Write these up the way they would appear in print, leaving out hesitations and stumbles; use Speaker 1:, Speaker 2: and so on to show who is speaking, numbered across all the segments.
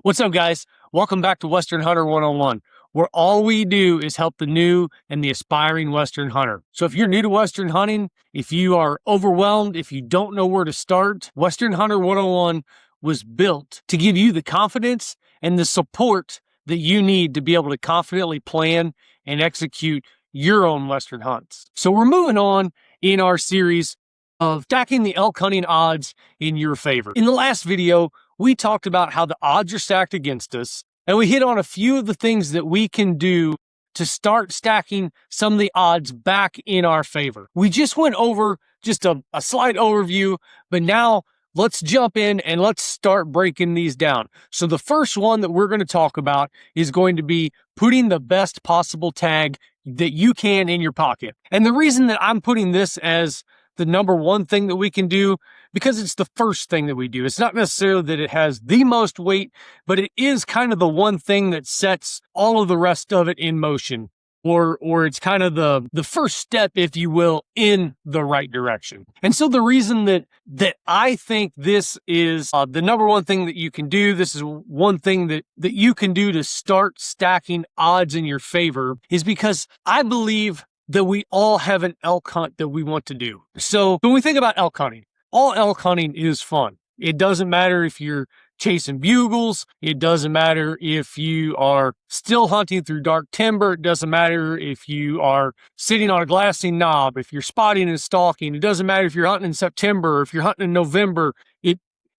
Speaker 1: What's up, guys? Welcome back to Western Hunter 101, where all we do is help the new and the aspiring Western hunter. So if you're new to Western hunting, if you are overwhelmed, if you don't know where to start, Western Hunter 101 was built to give you the confidence and the support that you need to be able to confidently plan and execute your own Western hunts. So we're moving on in our series of stacking the elk hunting odds in your favor. In the last video, we talked about how the odds are stacked against us, and we hit on a few of the things that we can do to start stacking some of the odds back in our favor. We just went over just a slight overview, but now let's jump in and let's start breaking these down. So the first one that we're going to talk about is going to be putting the best possible tag that you can in your pocket. And the reason that I'm putting this as the number one thing that we can do, because it's the first thing that we do. It's not necessarily that it has the most weight, but it is kind of the one thing that sets all of the rest of it in motion, or it's kind of the first step, if you will, in the right direction. And so the reason that I think this is the number one thing that you can do, this is one thing that you can do to start stacking odds in your favor, is because I believe that we all have an elk hunt that we want to do. So when we think about elk hunting, all elk hunting is fun. It doesn't matter if you're chasing bugles. It doesn't matter if you are still hunting through dark timber. It doesn't matter if you are sitting on a glassing knob, if you're spotting and stalking. It doesn't matter if you're hunting in September, or if you're hunting in November.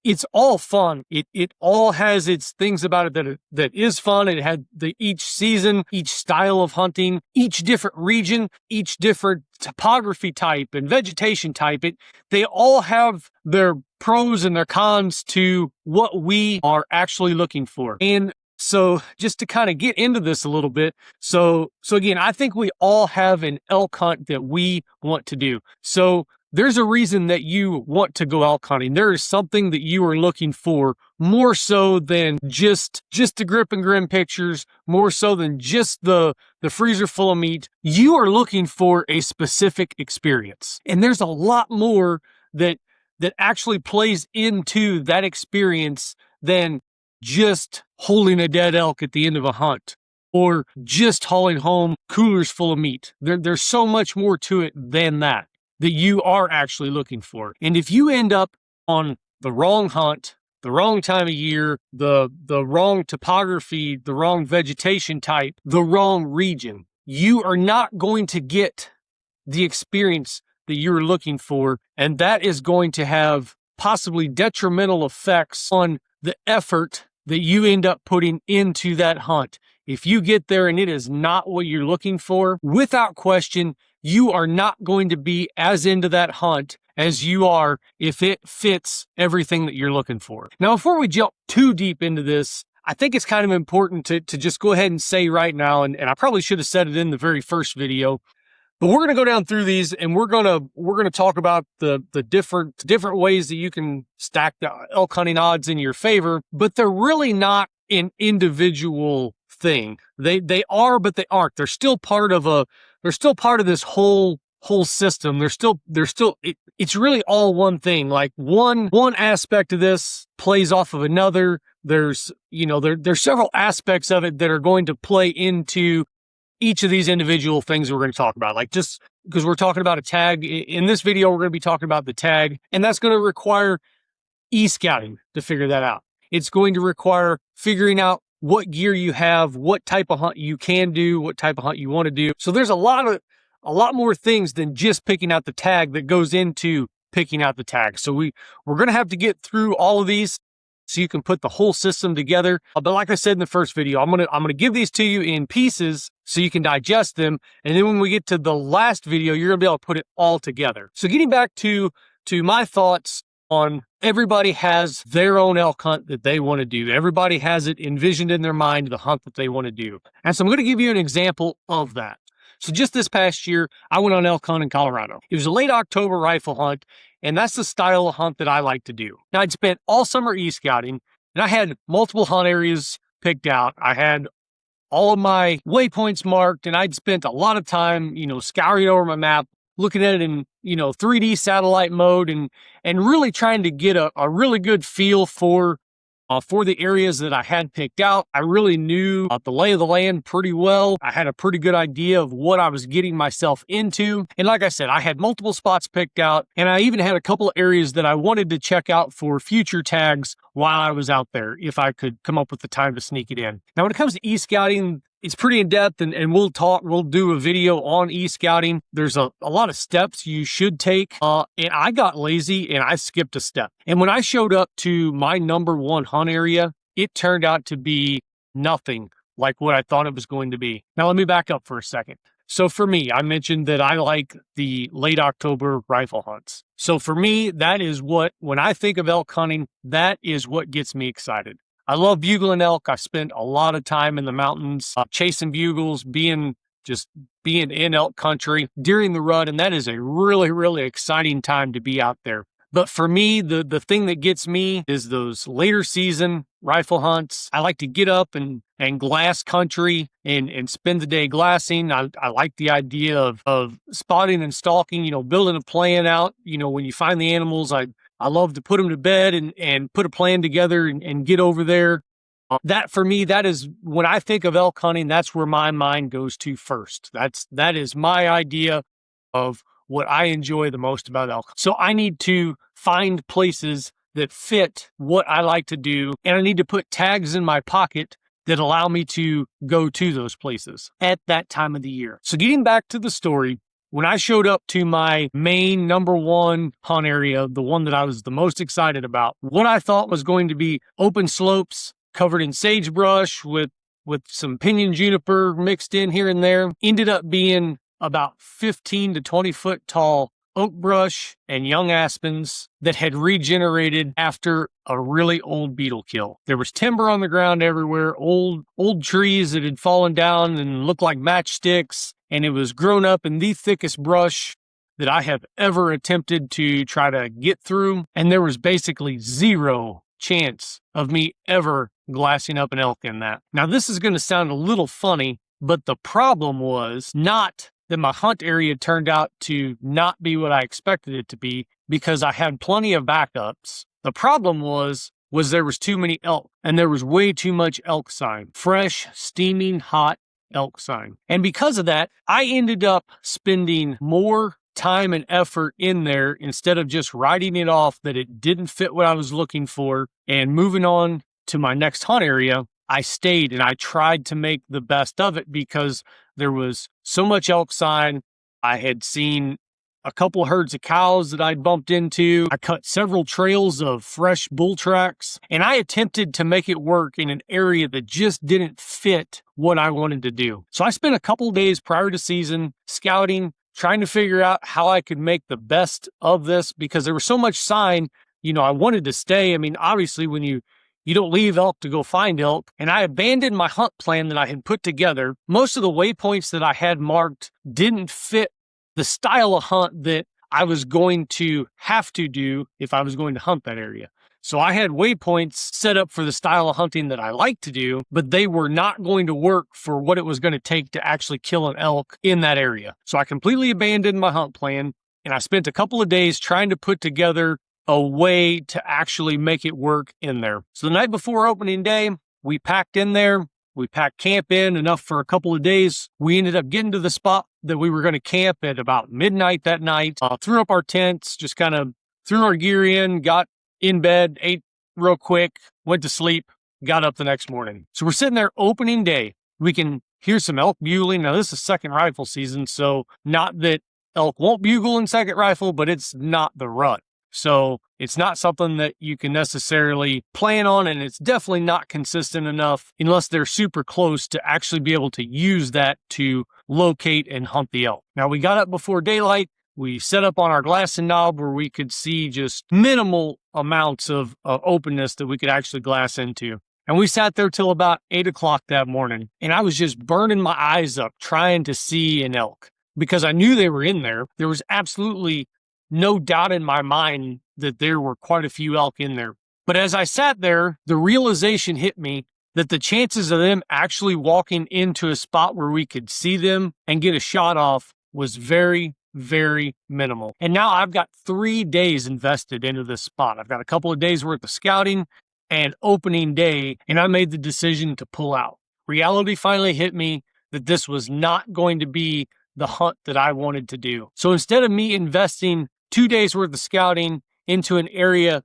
Speaker 1: It's all fun. It all has its things about it that is fun. It had each season, each style of hunting, each different region, each different topography type and vegetation type. They all have their pros and their cons to what we are actually looking for. And so just to kind of get into this a little bit. So again, I think we all have an elk hunt that we want to do. So there's a reason that you want to go elk hunting. There is something that you are looking for more so than just the grip and grin pictures, more so than just the freezer full of meat. You are looking for a specific experience. And there's a lot more that actually plays into that experience than just holding a dead elk at the end of a hunt or just hauling home coolers full of meat. There's so much more to it than that you are actually looking for. And if you end up on the wrong hunt, the wrong time of year, the wrong topography, the wrong vegetation type, the wrong region, you are not going to get the experience that you're looking for. And that is going to have possibly detrimental effects on the effort that you end up putting into that hunt. If you get there and it is not what you're looking for, without question, you are not going to be as into that hunt as you are if it fits everything that you're looking for. Now, before we jump too deep into this, I think it's kind of important to just go ahead and say right now, and I probably should have said it in the very first video, but we're going to go down through these and we're going to talk about the different ways that you can stack the elk hunting odds in your favor, but they're really not an individual thing. They are, but they aren't. They're still part of this whole system. It's really all one thing. Like one aspect of this plays off of another. There's several aspects of it that are going to play into each of these individual things we're going to talk about. Like, just because we're talking about a tag in this video, we're going to be talking about the tag, and that's going to require e-scouting to figure that out. It's going to require figuring out what gear you have, what type of hunt you can do, what type of hunt you want to do. So there's a lot more things than just picking out the tag that goes into picking out the tag. So we're going to have to get through all of these so you can put the whole system together. But like I said in the first video, I'm going to give these to you in pieces so you can digest them. And then when we get to the last video, you're going to be able to put it all together. So getting back to my thoughts on, everybody has their own elk hunt that they want to do. Everybody has it envisioned in their mind, the hunt that they want to do. And so I'm going to give you an example of that. So just this past year, I went on elk hunt in Colorado. It was a late October rifle hunt, and that's the style of hunt that I like to do. Now, I'd spent all summer e-scouting, and I had multiple hunt areas picked out. I had all of my waypoints marked, and I'd spent a lot of time, scouring over my map, looking at it in, 3D satellite mode and really trying to get a really good feel for for the areas that I had picked out. I really knew the lay of the land pretty well. I had a pretty good idea of what I was getting myself into. And like I said, I had multiple spots picked out, and I even had a couple of areas that I wanted to check out for future tags while I was out there, if I could come up with the time to sneak it in. Now, when it comes to e-scouting, it's pretty in depth, and we'll do a video on e-scouting. There's a lot of steps you should take. And I got lazy and I skipped a step. And when I showed up to my number one hunt area, it turned out to be nothing like what I thought it was going to be. Now, let me back up for a second. So for me, I mentioned that I like the late October rifle hunts. So for me, that is when I think of elk hunting, that is what gets me excited. I love bugling elk. I spent a lot of time in the mountains, chasing bugles, being in elk country during the rut. And that is a really, really exciting time to be out there. But for me, the thing that gets me is those later season rifle hunts. I like to get up and glass country and spend the day glassing. I like the idea of spotting and stalking, building a plan out. When you find the animals, I love to put them to bed and put a plan together and get over there. That for me, that is when I think of elk hunting, that's where my mind goes to first. That is my idea of what I enjoy the most about elk. So I need to find places that fit what I like to do, and I need to put tags in my pocket that allow me to go to those places at that time of the year. So getting back to the story, when I showed up to my main number one hunt area, the one that I was the most excited about, what I thought was going to be open slopes covered in sagebrush with some pinyon juniper mixed in here and there, ended up being about 15 to 20 foot tall oak brush and young aspens that had regenerated after a really old beetle kill. There was timber on the ground everywhere, old trees that had fallen down and looked like matchsticks, and it was grown up in the thickest brush that I have ever attempted to try to get through, and there was basically zero chance of me ever glassing up an elk in that. Now, this is going to sound a little funny, but the problem was not that my hunt area turned out to not be what I expected it to be, because I had plenty of backups. The problem was there was too many elk, and there was way too much elk sign, fresh, steaming hot elk sign. And because of that, I ended up spending more time and effort in there instead of just writing it off that it didn't fit what I was looking for and moving on to my next hunt area. I stayed and I tried to make the best of it because there was so much elk sign. I had seen a couple herds of cows that I'd bumped into. I cut several trails of fresh bull tracks, and I attempted to make it work in an area that just didn't fit what I wanted to do. So I spent a couple of days prior to season scouting, trying to figure out how I could make the best of this because there was so much sign. I wanted to stay. I mean, obviously when you don't leave elk to go find elk. And I abandoned my hunt plan that I had put together. Most of the waypoints that I had marked didn't fit the style of hunt that I was going to have to do if I was going to hunt that area. So I had waypoints set up for the style of hunting that I like to do, but they were not going to work for what it was going to take to actually kill an elk in that area. So I completely abandoned my hunt plan, and I spent a couple of days trying to put together a way to actually make it work in there. So the night before opening day, we packed in there. We packed camp in enough for a couple of days. We ended up getting to the spot that we were going to camp at about midnight that night. Threw up our tents, just kind of threw our gear in, got in bed, ate real quick, went to sleep, got up the next morning. So we're sitting there opening day. We can hear some elk bugling. Now this is second rifle season, so not that elk won't bugle in second rifle, but it's not the rut. So it's not something that you can necessarily plan on, and it's definitely not consistent enough unless they're super close to actually be able to use that to locate and hunt the elk. Now, we got up before daylight. We set up on our glassing knob where we could see just minimal amounts of openness that we could actually glass into. And we sat there till about 8 o'clock that morning, and I was just burning my eyes up trying to see an elk because I knew they were in there. There was absolutely no doubt in my mind that there were quite a few elk in there. But as I sat there, the realization hit me that the chances of them actually walking into a spot where we could see them and get a shot off was very, very minimal. And now I've got 3 days invested into this spot. I've got a couple of days worth of scouting, and opening day, and I made the decision to pull out. Reality finally hit me that this was not going to be the hunt that I wanted to do. So instead of me investing 2 days worth of scouting into an area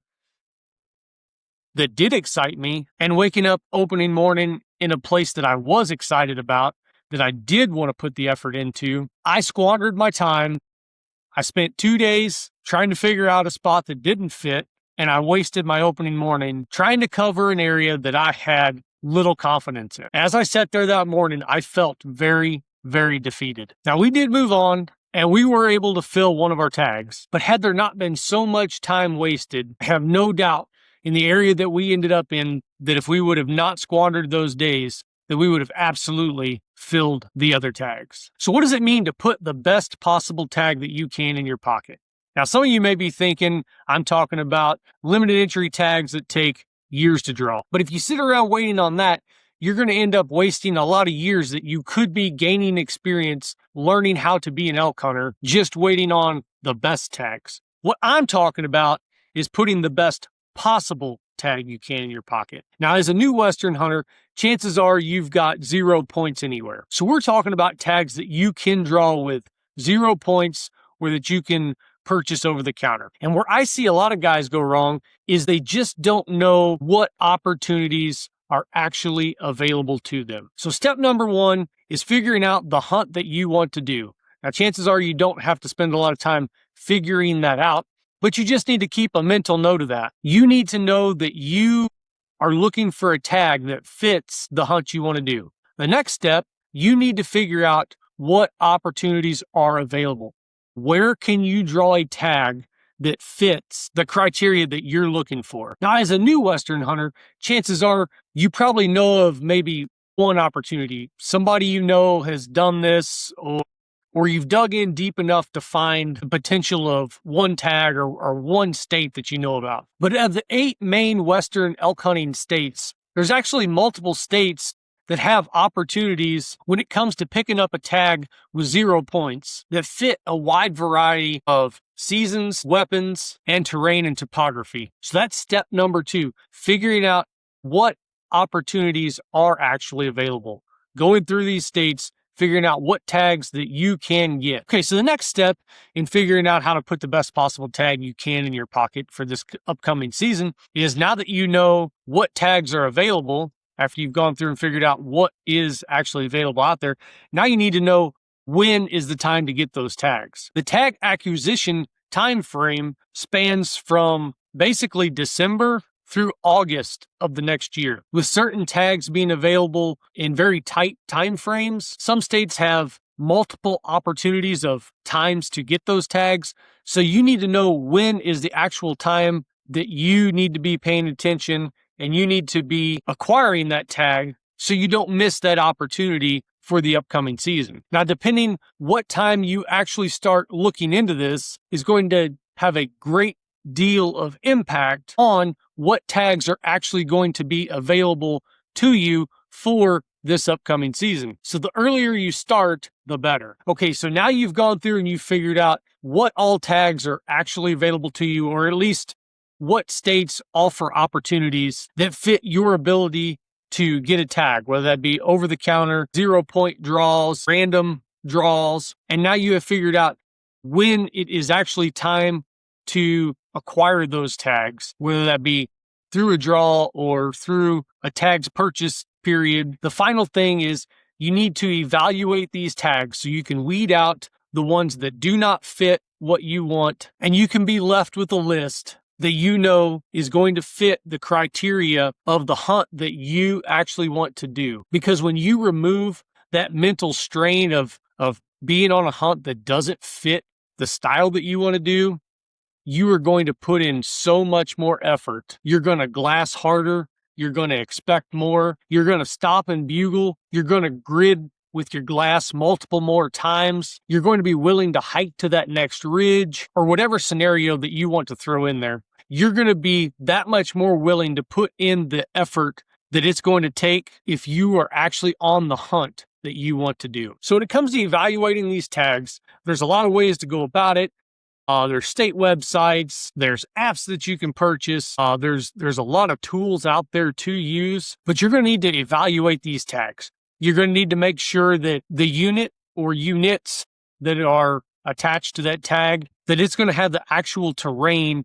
Speaker 1: that did excite me and waking up opening morning in a place that I was excited about, that I did want to put the effort into, I squandered my time. I spent 2 days trying to figure out a spot that didn't fit, and I wasted my opening morning trying to cover an area that I had little confidence in. As I sat there that morning, I felt very, very defeated. Now, we did move on, and we were able to fill one of our tags, but had there not been so much time wasted, I have no doubt in the area that we ended up in, that if we would have not squandered those days, that we would have absolutely filled the other tags. So what does it mean to put the best possible tag that you can in your pocket? Now, some of you may be thinking I'm talking about limited entry tags that take years to draw. But if you sit around waiting on that, you're going to end up wasting a lot of years that you could be gaining experience, learning how to be an elk hunter, just waiting on the best tags. What I'm talking about is putting the best possible tag you can in your pocket. Now, as a new Western hunter, chances are you've got 0 points anywhere. So we're talking about tags that you can draw with 0 points, or that you can purchase over the counter. And where I see a lot of guys go wrong is they just don't know what opportunities are actually available to them. So step number 1 is figuring out the hunt that you want to do. Now, chances are you don't have to spend a lot of time figuring that out, but you just need to keep a mental note of that. You need to know that you are looking for a tag that fits the hunt you want to do. The next step, you need to figure out what opportunities are available. Where can you draw a tag that fits the criteria that you're looking for? Now, as a new Western hunter, chances are you probably know of maybe one opportunity. Somebody you know has done this, or you've dug in deep enough to find the potential of one tag or one state that you know about. But of the 8 main Western elk hunting states, there's actually multiple states that have opportunities when it comes to picking up a tag with 0 points that fit a wide variety of seasons, weapons, and terrain and topography. So that's step number 2, figuring out what opportunities are actually available. Going through these states, figuring out what tags that you can get. Okay, so the next step in figuring out how to put the best possible tag you can in your pocket for this upcoming season is, now that you know what tags are available, after you've gone through and figured out what is actually available out there, now you need to know when is the time to get those tags. The tag acquisition time frame spans from basically December through August of the next year, with certain tags being available in very tight time frames. Some states have multiple opportunities of times to get those tags, so you need to know when is the actual time that you need to be paying attention and you need to be acquiring that tag so you don't miss that opportunity for the upcoming season. Now, depending what time you actually start looking into this is going to have a great deal of impact on what tags are actually going to be available to you for this upcoming season. So the earlier you start, the better. Okay, so now you've gone through and you've figured out what all tags are actually available to you, or at least what states offer opportunities that fit your ability to get a tag, whether that be over the counter, 0 point draws, random draws. And now you have figured out when it is actually time to acquire those tags, whether that be through a draw or through a tags purchase period. The final thing is you need to evaluate these tags so you can weed out the ones that do not fit what you want, and you can be left with a list that you know is going to fit the criteria of the hunt that you actually want to do. Because when you remove that mental strain of being on a hunt that doesn't fit the style that you want to do, you are going to put in so much more effort. You're going to glass harder. You're going to expect more. You're going to stop and bugle. You're going to grid with your glass multiple more times. You're going to be willing to hike to that next ridge, or whatever scenario that you want to throw in there. You're going to be that much more willing to put in the effort that it's going to take if you are actually on the hunt that you want to do. So when it comes to evaluating these tags, there's a lot of ways to go about it. There's state websites, there's apps that you can purchase. There's a lot of tools out there to use, but you're going to need to evaluate these tags. You're going to need to make sure that the unit or units that are attached to that tag, that it's going to have the actual terrain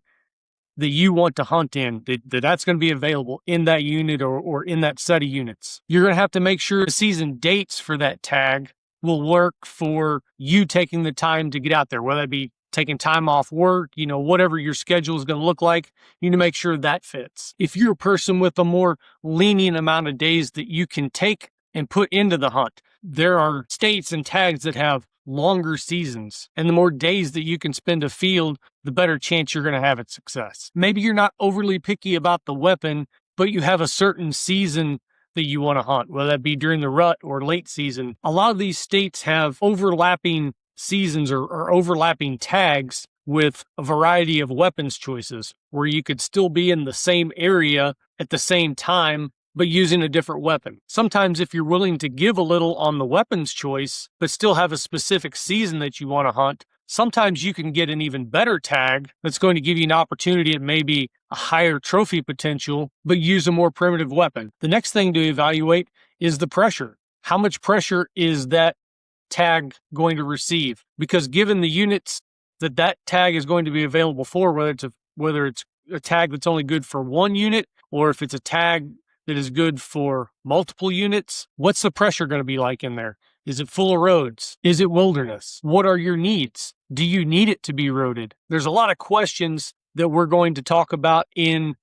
Speaker 1: that you want to hunt in, that's going to be available in that unit or in that set of units. You're going to have to make sure the season dates for that tag will work for you taking the time to get out there, whether it be taking time off work, whatever your schedule is going to look like. You need to make sure that fits. If you're a person with a more lenient amount of days that you can take and put into the hunt, there are states and tags that have longer seasons, and the more days that you can spend afield, the better chance you're going to have at success. Maybe you're not overly picky about the weapon, but you have a certain season that you want to hunt, whether that be during the rut or late season. A lot of these states have overlapping seasons or overlapping tags with a variety of weapons choices where you could still be in the same area at the same time, but using a different weapon. Sometimes if you're willing to give a little on the weapons choice, but still have a specific season that you want to hunt, sometimes you can get an even better tag that's going to give you an opportunity at maybe a higher trophy potential, but use a more primitive weapon. The next thing to evaluate is the pressure. How much pressure is that tag going to receive? Because given the units that tag is going to be available for, whether it's a tag that's only good for one unit, or if it's a tag that is good for multiple units, what's the pressure going to be like in there? Is it full of roads? Is it wilderness? What are your needs? Do you need it to be roaded? There's a lot of questions that we're going to talk about in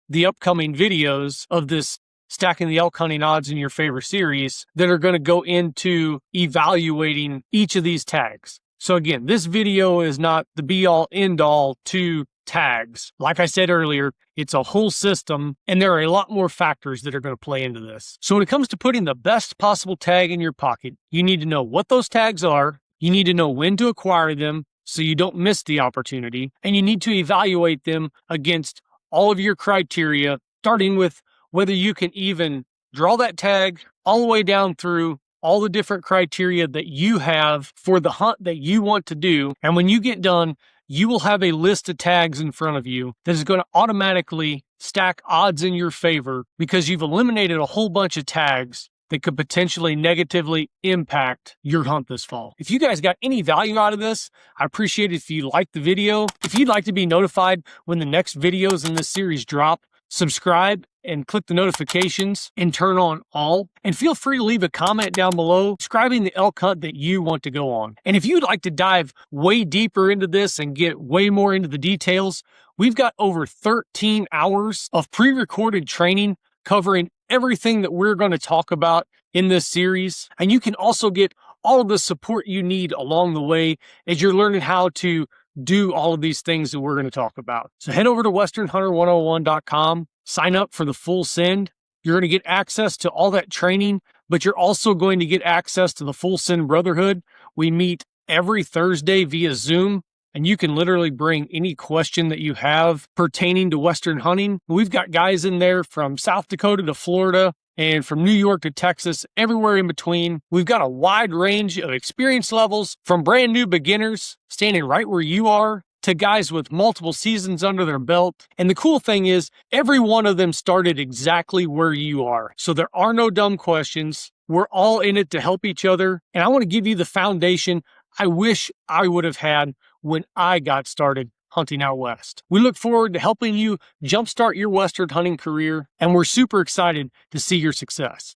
Speaker 1: the upcoming videos of this Stacking the Elk Hunting Odds in Your Favor series that are going to go into evaluating each of these tags. So again, this video is not the be-all, end-all to tags. Like I said earlier, it's a whole system, and there are a lot more factors that are going to play into this. So when it comes to putting the best possible tag in your pocket, you need to know what those tags are, you need to know when to acquire them so you don't miss the opportunity, and you need to evaluate them against all of your criteria, starting with whether you can even draw that tag all the way down through all the different criteria that you have for the hunt that you want to do. And when you get done, you will have a list of tags in front of you that is going to automatically stack odds in your favor because you've eliminated a whole bunch of tags that could potentially negatively impact your hunt this fall. If you guys got any value out of this, I appreciate it if you like the video. If you'd like to be notified when the next videos in this series drop, subscribe and click the notifications and turn on all. And feel free to leave a comment down below describing the elk hunt that you want to go on. And if you'd like to dive way deeper into this and get way more into the details, we've got over 13 hours of pre-recorded training covering everything that we're going to talk about in this series. And you can also get all of the support you need along the way as you're learning how to do all of these things that we're going to talk about. So head over to westernhunter101.com, sign up for the full send. You're going to get access to all that training, but you're also going to get access to the Full Send Brotherhood. We meet every Thursday via Zoom, and you can literally bring any question that you have pertaining to Western hunting. We've got guys in there from South Dakota to Florida, and from New York to Texas, everywhere in between. We've got a wide range of experience levels, from brand new beginners standing right where you are to guys with multiple seasons under their belt. And the cool thing is, every one of them started exactly where you are. So there are no dumb questions. We're all in it to help each other. And I want to give you the foundation I wish I would have had when I got started hunting out west. We look forward to helping you jumpstart your Western hunting career, and we're super excited to see your success.